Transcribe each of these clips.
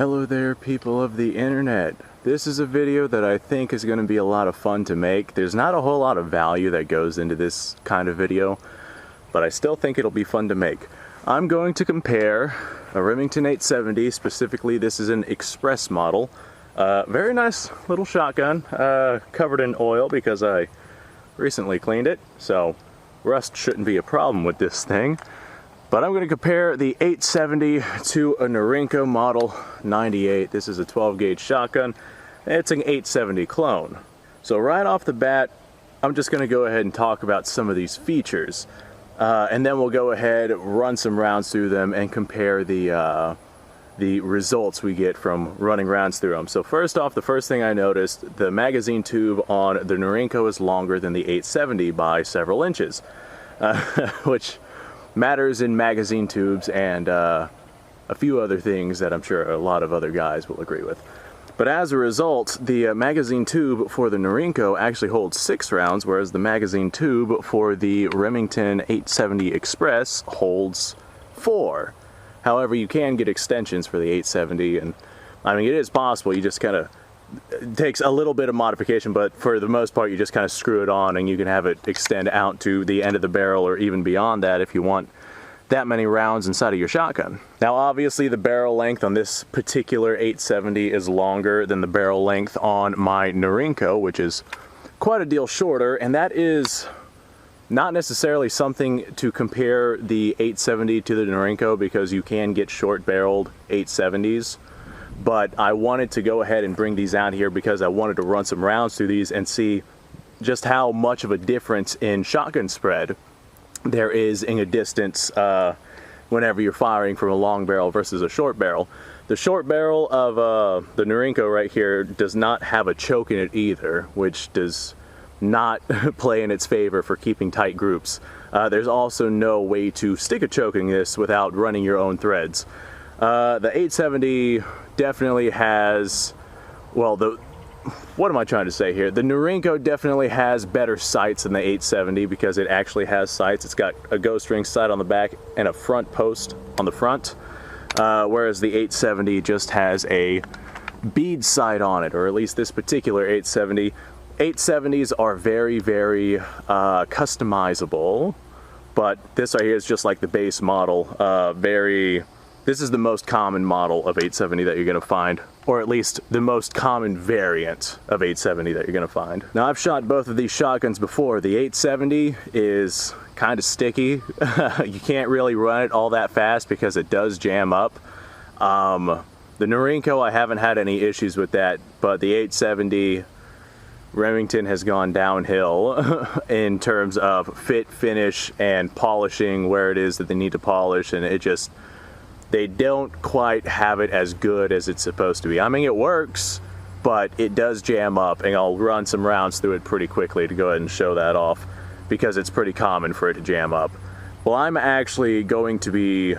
Hello there, people of the internet. This is a video that I think is going to be a lot of fun to make. There's not a whole lot of value that goes into this kind of video, but I still think it'll be fun to make. I'm going to compare a Remington 870, specifically this is an Express model. Very nice little shotgun, covered in oil because I recently cleaned it, so rust shouldn't be a problem with this thing. But I'm going to compare the 870 to a Norinco model 98. This is a 12 gauge shotgun. It's an 870 clone. So right off the bat, I'm just going to go ahead and talk about some of these features. And then we'll go ahead, run some rounds through them, and compare the results we get from running rounds through them. So first off, the first thing I noticed, the magazine tube on the Norinco is longer than the 870 by several inches, which matters in magazine tubes and a few other things that I'm sure a lot of other guys will agree with. But as a result, the magazine tube for the Norinco actually holds 6 rounds, whereas the magazine tube for the Remington 870 Express holds 4. However, you can get extensions for the 870, and I mean, it is possible. You just kind of, it takes a little bit of modification, but for the most part you just kind of screw it on and you can have it extend out to the end of the barrel or even beyond that if you want that many rounds inside of your shotgun. Now obviously the barrel length on this particular 870 is longer than the barrel length on my Norinco, which is quite a deal shorter, and that is not necessarily something to compare the 870 to the Norinco because you can get short barreled 870s. But I wanted to go ahead and bring these out here because I wanted to run some rounds through these and see just how much of a difference in shotgun spread there is in a distance whenever you're firing from a long barrel versus a short barrel. The short barrel of the Norinco right here does not have a choke in it either, which does not play in its favor for keeping tight groups. There's also no way to stick a choke in this without running your own threads. The 870 definitely has, well, what am I trying to say here? The Norinco definitely has better sights than the 870 because it actually has sights. It's got a ghost ring sight on the back and a front post on the front, whereas the 870 just has a bead sight on it, or at least this particular 870. 870s are very, very customizable, but this right here is just like the base model, this is the most common model of 870 that you're going to find, or at least the most common variant of 870 that you're going to find. Now I've shot both of these shotguns before. The 870 is kind of sticky. You can't really run it all that fast because it does jam up. The Norinco, I haven't had any issues with that, but the 870 Remington has gone downhill in terms of fit, finish, and polishing where it is that they need to polish, and it just, they don't quite have it as good as it's supposed to be. I mean, it works, but it does jam up, and I'll run some rounds through it pretty quickly to go ahead and show that off because it's pretty common for it to jam up. Well, I'm actually going to be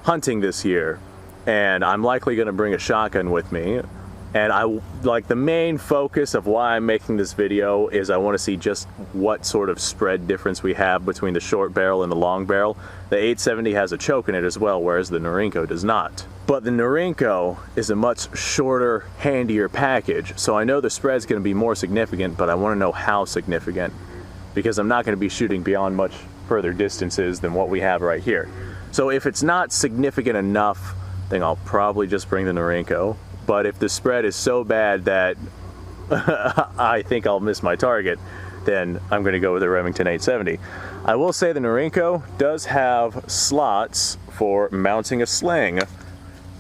hunting this year, and I'm likely going to bring a shotgun with me. And like the main focus of why I'm making this video is I want to see just what sort of spread difference we have between the short barrel and the long barrel. The 870 has a choke in it as well, whereas the Norinco does not. But the Norinco is a much shorter, handier package, so I know the spread's going to be more significant, but I want to know how significant, because I'm not going to be shooting beyond much further distances than what we have right here. So if it's not significant enough, then I'll probably just bring the Norinco. But if the spread is so bad that I think I'll miss my target, then I'm going to go with the Remington 870. I will say the Norinco does have slots for mounting a sling.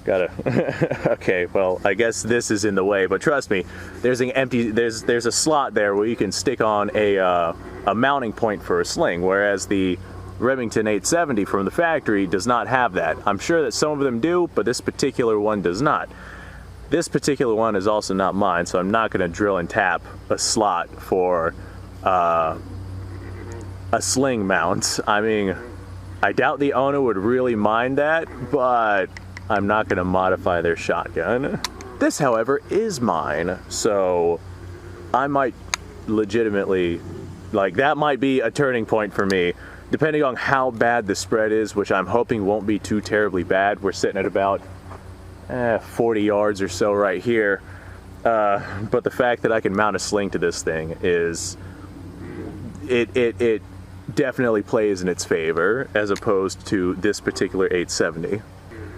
Okay, well, I guess this is in the way, but trust me, there's an empty, there's a slot there where you can stick on a mounting point for a sling, whereas the Remington 870 from the factory does not have that. I'm sure that some of them do, but this particular one does not. This particular one is also not mine, so I'm not going to drill and tap a slot for a sling mount. I mean, I doubt the owner would really mind that, but I'm not going to modify their shotgun. This, however, is mine, so I might legitimately, like, that might be a turning point for me. Depending on how bad the spread is, which I'm hoping won't be too terribly bad. We're sitting at about 40 yards or so right here. But the fact that I can mount a sling to this thing is, it definitely plays in its favor as opposed to this particular 870.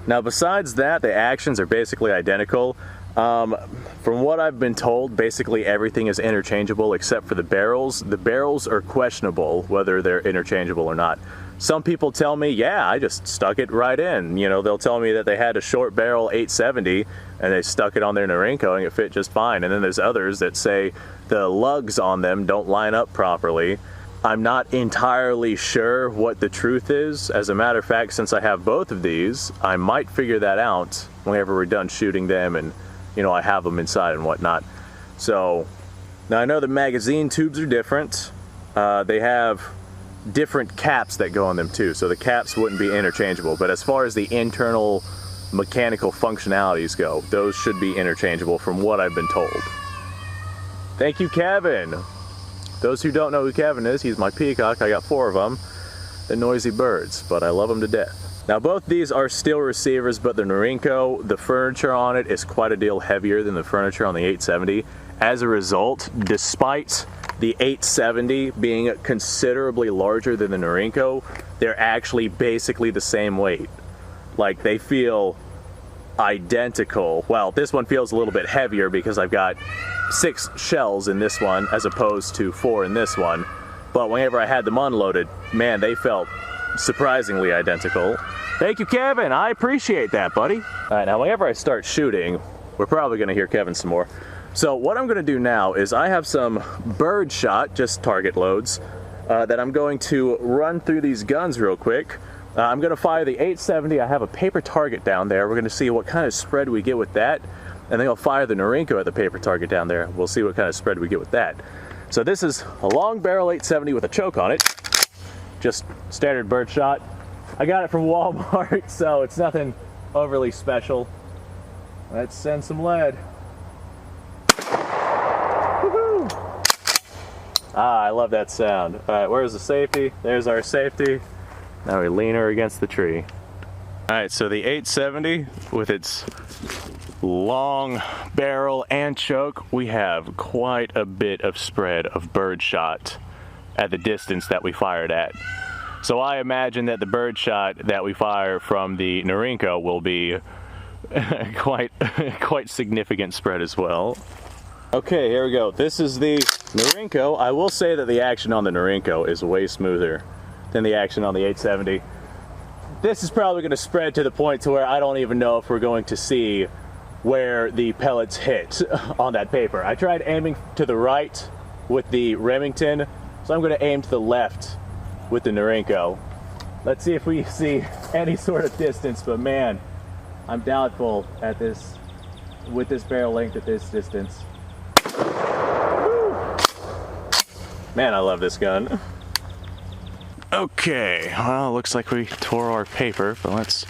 Now besides that, the actions are basically identical. From what I've been told, basically everything is interchangeable except for the barrels. The barrels are questionable whether they're interchangeable or not. Some people tell me, yeah, I just stuck it right in. You know, they'll tell me that they had a short barrel 870 and they stuck it on their Norinco and it fit just fine. And then there's others that say the lugs on them don't line up properly. I'm not entirely sure what the truth is. As a matter of fact, since I have both of these, I might figure that out whenever we're done shooting them and, you know, I have them inside and whatnot. So, now I know the magazine tubes are different. They have different caps that go on them too, so the caps wouldn't be interchangeable. But as far as the internal mechanical functionalities go, those should be interchangeable from what I've been told. Thank you, Kevin. Those who don't know who Kevin is, he's my peacock. I got 4 of them. They're noisy birds, but I love them to death. Now both these are steel receivers, but the Norinco, the furniture on it is quite a deal heavier than the furniture on the 870. As a result, despite the 870 being considerably larger than the Norinco, they're actually basically the same weight. Like, they feel identical. Well, this one feels a little bit heavier because I've got 6 shells in this one as opposed to 4 in this one. But whenever I had them unloaded, man, they felt surprisingly identical. Thank you, Kevin. I appreciate that, buddy. All right, now whenever I start shooting, we're probably gonna hear Kevin some more. So what I'm gonna do now is I have some Birdshot, just target loads, that I'm going to run through these guns real quick. I'm gonna fire the 870. I have a paper target down there. We're gonna see what kind of spread we get with that. And then I'll fire the Norinco at the paper target down there. We'll see what kind of spread we get with that. So this is a long barrel 870 with a choke on it. Just standard Birdshot. I got it from Walmart, so it's nothing overly special. Let's send some lead. Woohoo! Ah, I love that sound. All right, where's the safety? There's our safety. Now we lean her against the tree. All right, so the 870 with its long barrel and choke, we have quite a bit of spread of Birdshot at the distance that we fired at. So I imagine that the Birdshot that we fire from the Norinco will be quite significant spread as well. Okay, here we go. This is the Norinco. I will say that the action on the Norinco is way smoother than the action on the 870. This is probably going to spread to the point to where I don't even know if we're going to see where the pellets hit on that paper. I tried aiming to the right with the Remington, so I'm going to aim to the left with the Norinco. Let's see if we see any sort of distance, but man, I'm doubtful at this, with this barrel length at this distance. Woo! Man, I love this gun. Okay, well, looks like we tore our paper, but let's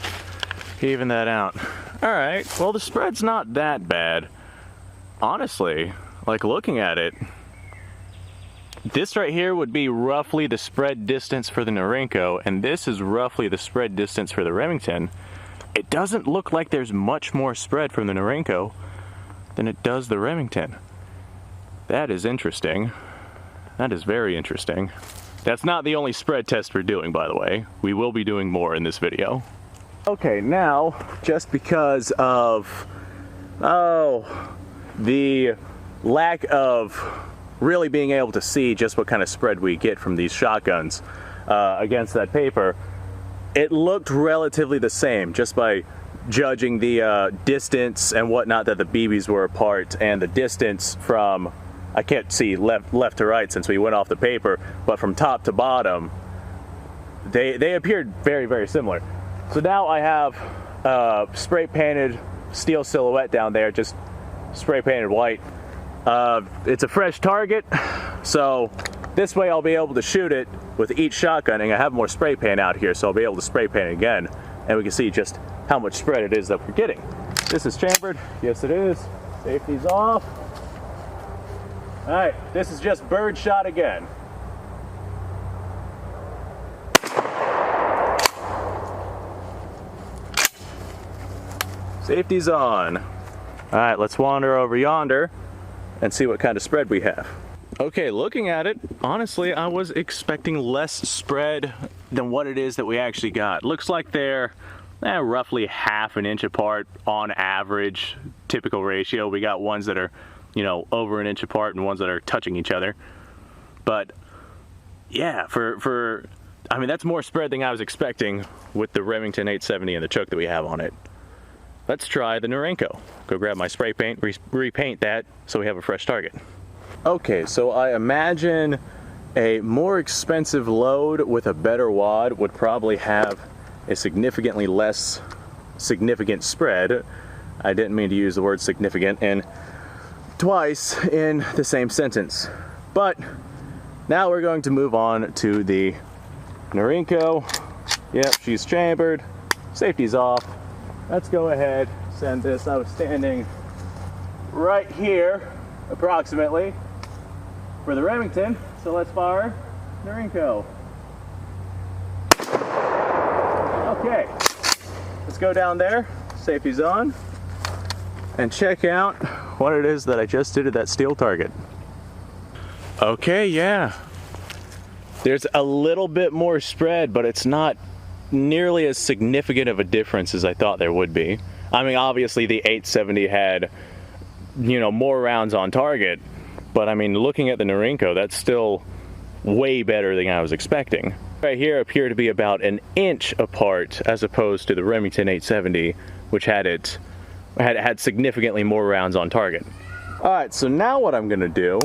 even that out. All right, well, the spread's not that bad. Honestly, like looking at it, this right here would be roughly the spread distance for the Norinco, and this is roughly the spread distance for the Remington. It doesn't look like there's much more spread from the Norinco than it does the Remington. That is interesting. That is very interesting. That's not the only spread test we're doing, by the way. We will be doing more in this video. Okay, now, just because of, the lack of really being able to see just what kind of spread we get from these shotguns against that paper, it looked relatively the same just by judging the distance and whatnot that the BBs were apart, and the distance from, I can't see left to right since we went off the paper, but from top to bottom, they appeared very, very similar. So now I have spray painted steel silhouette down there, just spray painted white. It's a fresh target, so this way I'll be able to shoot it with each shotgunning. I have more spray paint out here, so I'll be able to spray paint it again, and we can see just how much spread it is that we're getting. This is chambered. Yes, it is. Safety's off. All right, this is just Birdshot again. Safety's on. All right, let's wander over yonder and see what kind of spread we have. Okay, looking at it, honestly, I was expecting less spread than what it is that we actually got. Looks like they're roughly ½ an inch apart on average, typical ratio. We got ones that are, you know, over an inch apart and ones that are touching each other. But yeah, I mean, that's more spread than I was expecting with the Remington 870 and the choke that we have on it. Let's try the Norinco. Go grab my spray paint, repaint that so we have a fresh target. Okay, so I imagine a more expensive load with a better wad would probably have a significantly less significant spread. I didn't mean to use the word significant twice in the same sentence. But now we're going to move on to the Norinco. Yep, she's chambered. Safety's off. Let's go ahead, send this. I was standing right here, approximately, for the Remington. So let's fire Norinco. Okay, let's go down there. Safety's on. And check out what it is that I just did to that steel target. Okay, yeah. There's a little bit more spread, but it's not nearly as significant of a difference as I thought there would be. I mean, obviously the 870 had, you know, more rounds on target, but I mean, looking at the Norinco, that's still way better than I was expecting. Right here appear to be about an inch apart as opposed to the Remington 870, which had significantly more rounds on target. All right, so now what I'm gonna do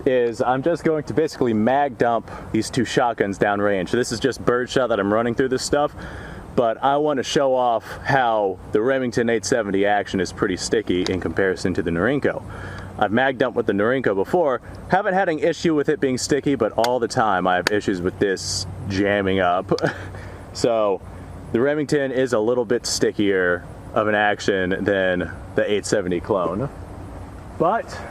is I'm just going to basically mag dump these two shotguns downrange. So this is just Birdshot that I'm running through this stuff, but I want to show off how the Remington 870 action is pretty sticky in comparison to the Norinco. I've mag dumped with the Norinco before, haven't had an issue with it being sticky, but all the time I have issues with this jamming up. So the Remington is a little bit stickier of an action than the 870 clone. But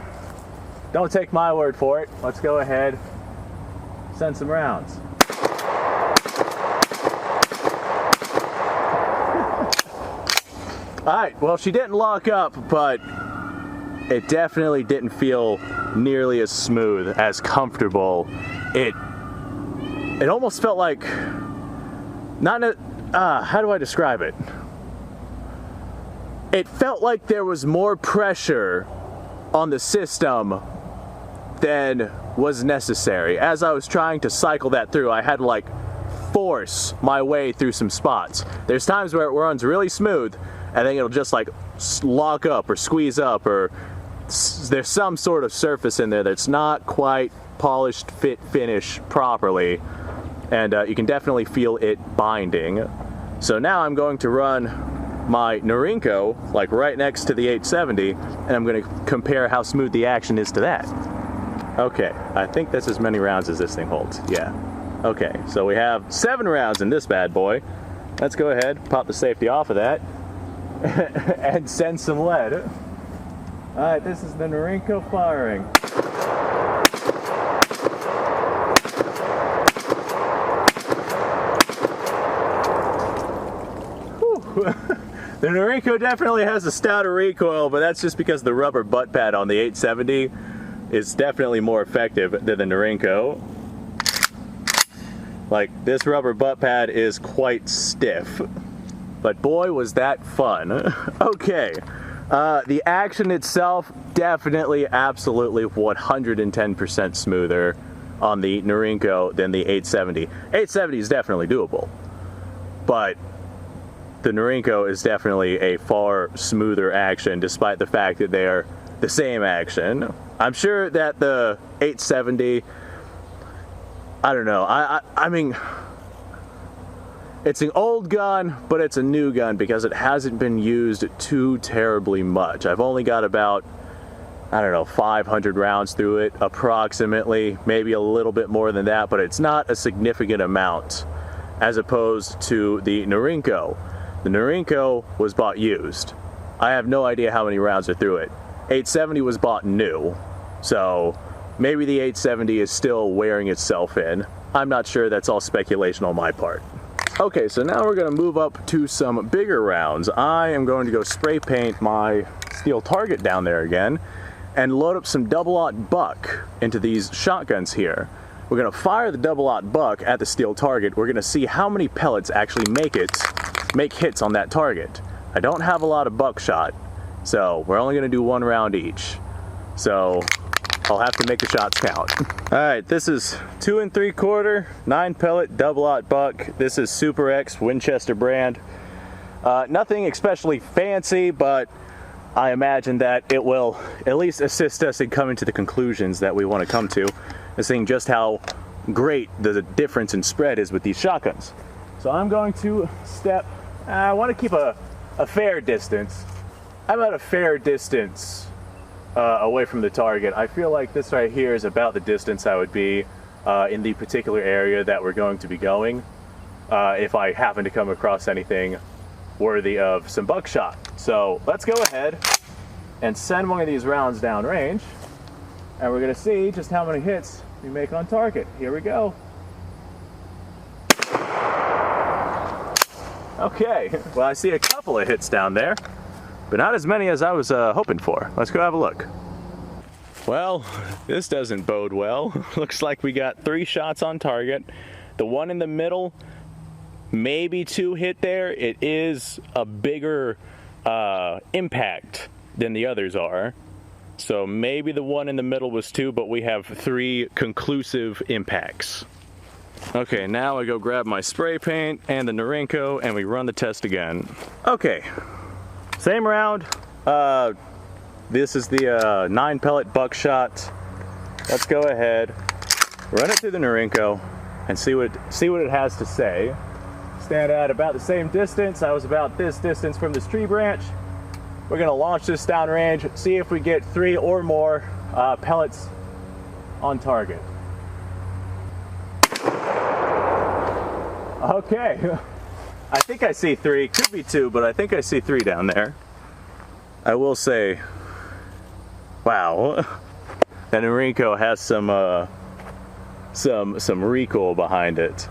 don't take my word for it. Let's go ahead, send some rounds. Alright, well, she didn't lock up, but it definitely didn't feel nearly as smooth, as comfortable. It almost felt like, how do I describe it? It felt like there was more pressure on the system than was necessary. As I was trying to cycle that through, I had to like force my way through some spots. There's times where it runs really smooth and then it'll just like lock up or squeeze up, or there's some sort of surface in there that's not quite polished, fit, finish properly, and you can definitely feel it binding. So now I'm going to run my Norinco like right next to the 870, and I'm going to compare how smooth the action is to that. Okay, I think that's as many rounds as this thing holds. Yeah. Okay, so we have 7 rounds in this bad boy. Let's go ahead, pop the safety off of that, and send some lead. Alright, this is the Norinco firing. The Norinco definitely has a stouter recoil, but that's just because the rubber butt pad on the 870 is definitely more effective than the Norinco. Like, this rubber butt pad is quite stiff. But boy, was that fun. Okay, the action itself, definitely, absolutely 110% smoother on the Norinco than the 870. 870 is definitely doable, but the Norinco is definitely a far smoother action, despite the fact that they are the same action. I'm sure that the 870, I don't know, I mean, it's an old gun, but it's a new gun because it hasn't been used too terribly much. I've only got about, I don't know, 500 rounds through it, approximately, maybe a little bit more than that, but it's not a significant amount, as opposed to the Norinco. The Norinco was bought used. I have no idea how many rounds are through it. 870 was bought new, so maybe the 870 is still wearing itself in. I'm not sure, that's all speculation on my part. Okay, so now we're gonna move up to some bigger rounds. I am going to go spray paint my steel target down there again and load up some double-aught buck into these shotguns here. We're gonna fire the double-aught buck at the steel target. We're gonna see how many pellets actually make hits on that target. I don't have a lot of buckshot, so we're only gonna do 1 round each. So I'll have to make the shots count. All right, this is 2 3/4, 9 pellet double-aught buck. This is Super X Winchester brand. Nothing especially fancy, but I imagine that it will at least assist us in coming to the conclusions that we want to come to, and seeing just how great the difference in spread is with these shotguns. So I'm going to step, I want to keep a fair distance. I'm at a fair distance away from the target. I feel like this right here is about the distance I would be in the particular area that we're going to be going if I happen to come across anything worthy of some buckshot. So let's go ahead and send one of these rounds down range, and we're gonna see just how many hits we make on target. Here we go. Okay, well, I see a couple of hits down there, but not as many as I was hoping for. Let's go have a look. Well, this doesn't bode well. Looks like we got 3 shots on target. The one in the middle, maybe 2 hit there. It is a bigger impact than the others are. So maybe the one in the middle was 2, but we have 3 conclusive impacts. Okay, now I go grab my spray paint and the Norinco, and we run the test again. Okay, same round. This is the 9 pellet buckshot. Let's go ahead, run it through the Norinco, and see what it has to say. Stand at about the same distance. I was about this distance from this tree branch. We're gonna launch this downrange, see if we get 3 or more pellets on target. Okay, I think I see 3, could be 2, but I think I see 3 down there. I will say, wow, that Norinco has some recoil behind it.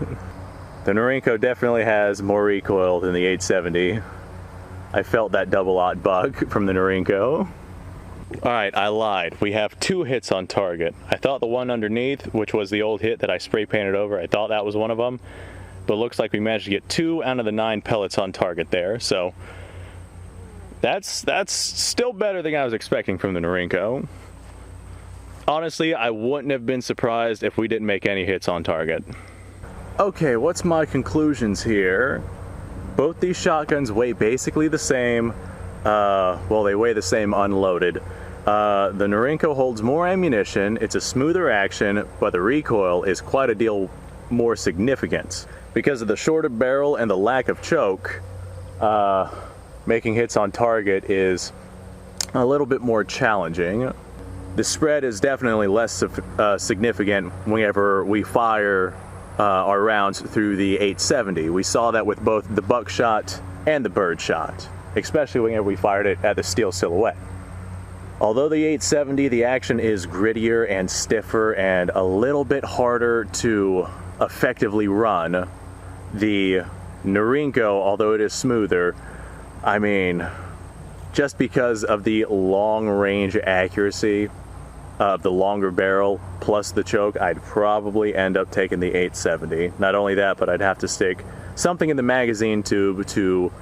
The Norinco definitely has more recoil than the 870. I felt that double-aught buck from the Norinco. Alright, I lied. We have 2 hits on target. I thought the one underneath, which was the old hit that I spray painted over, I thought that was one of them. But it looks like we managed to get 2 out of the 9 pellets on target there. So that's still better than I was expecting from the Norinco. Honestly, I wouldn't have been surprised if we didn't make any hits on target. Okay, what's my conclusions here? Both these shotguns weigh basically the same. Well, they weigh the same unloaded. The Norinco holds more ammunition, it's a smoother action, but the recoil is quite a deal more significant. Because of the shorter barrel and the lack of choke, making hits on target is a little bit more challenging. The spread is definitely less significant whenever we fire our rounds through the 870. We saw that with both the Buckshot and the Birdshot, especially whenever we fired it at the steel silhouette. Although the 870, the action is grittier and stiffer and a little bit harder to effectively run, the Norinco, although it is smoother, I mean, just because of the long range accuracy of the longer barrel plus the choke, I'd probably end up taking the 870. Not only that, but I'd have to stick something in the magazine tube to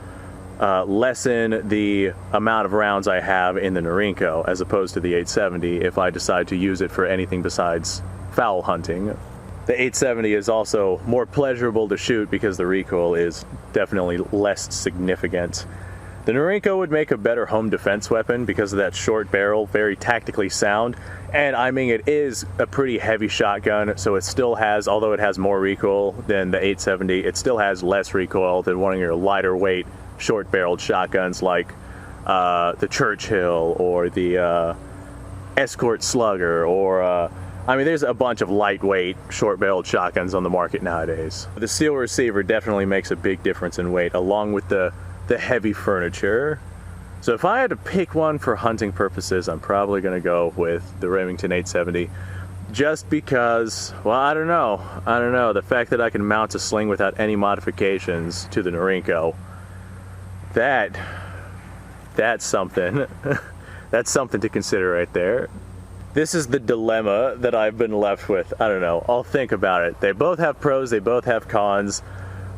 lessen the amount of rounds I have in the Norinco as opposed to the 870 if I decide to use it for anything besides fowl hunting. The 870 is also more pleasurable to shoot because the recoil is definitely less significant. The Norinco would make a better home defense weapon because of that short barrel, very tactically sound. And I mean, it is a pretty heavy shotgun, so it still has, although it has more recoil than the 870, it still has less recoil than one of your lighter weight, short barreled shotguns like the Churchill or the Escort Slugger or I mean, there's a bunch of lightweight, short-barreled shotguns on the market nowadays. The steel receiver definitely makes a big difference in weight, along with the heavy furniture. So if I had to pick one for hunting purposes, I'm probably going to go with the Remington 870. just because, well, I don't know, the fact that I can mount a sling without any modifications to the Norinco, that's something. That's something to consider right there. This is the dilemma that I've been left with. I don't know, I'll think about it. They both have pros, they both have cons,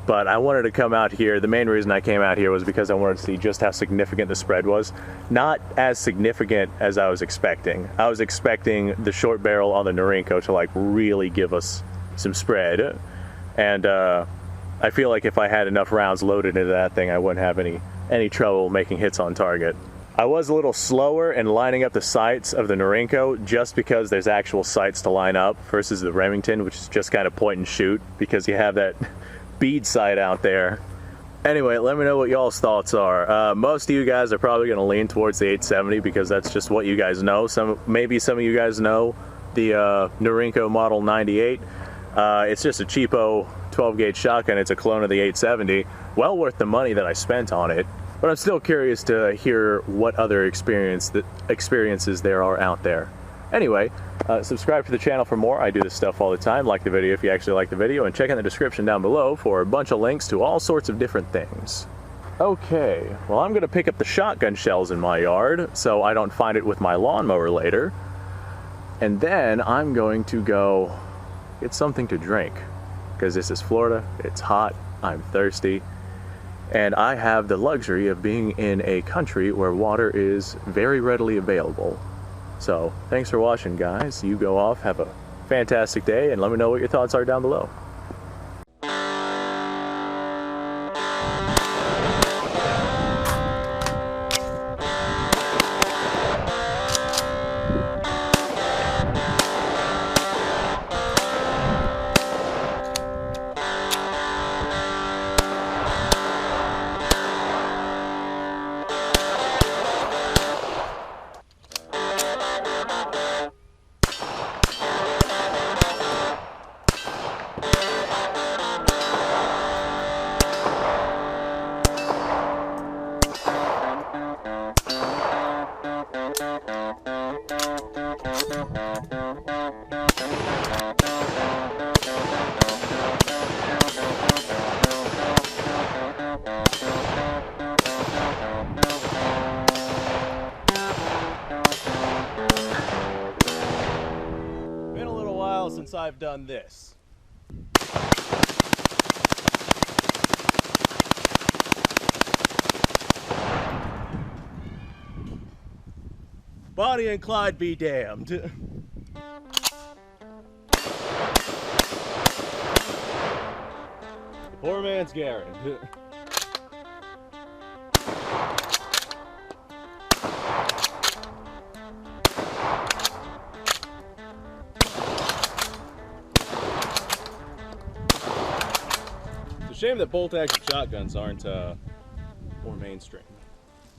but I wanted to come out here. The main reason I came out here was because I wanted to see just how significant the spread was. Not as significant as I was expecting. I was expecting the short barrel on the Norinco to like really give us some spread. And I feel like if I had enough rounds loaded into that thing, I wouldn't have any trouble making hits on target. I was a little slower in lining up the sights of the Norinco just because there's actual sights to line up versus the Remington, which is just kind of point and shoot because you have that bead sight out there. Anyway, let me know what y'all's thoughts are. Most of you guys are probably going to lean towards the 870 because that's just what you guys know. Maybe some of you guys know the Norinco Model 98. It's just a cheapo 12 gauge shotgun. It's a clone of the 870. Well worth the money that I spent on it. But I'm still curious to hear what other experiences there are out there. Anyway, subscribe to the channel for more. I do this stuff all the time. Like the video if you actually like the video, and check in the description down below for a bunch of links to all sorts of different things. Okay, well, I'm going to pick up the shotgun shells in my yard so I don't find it with my lawnmower later. And then I'm going to go get something to drink because this is Florida, it's hot, I'm thirsty. And I have the luxury of being in a country where water is very readily available. So, thanks for watching, guys. You go off, have a fantastic day, and let me know what your thoughts are down below. Been a little while since I've done this. Bonnie and Clyde be damned. The poor man's Garen. It's a shame that bolt action shotguns aren't more mainstream.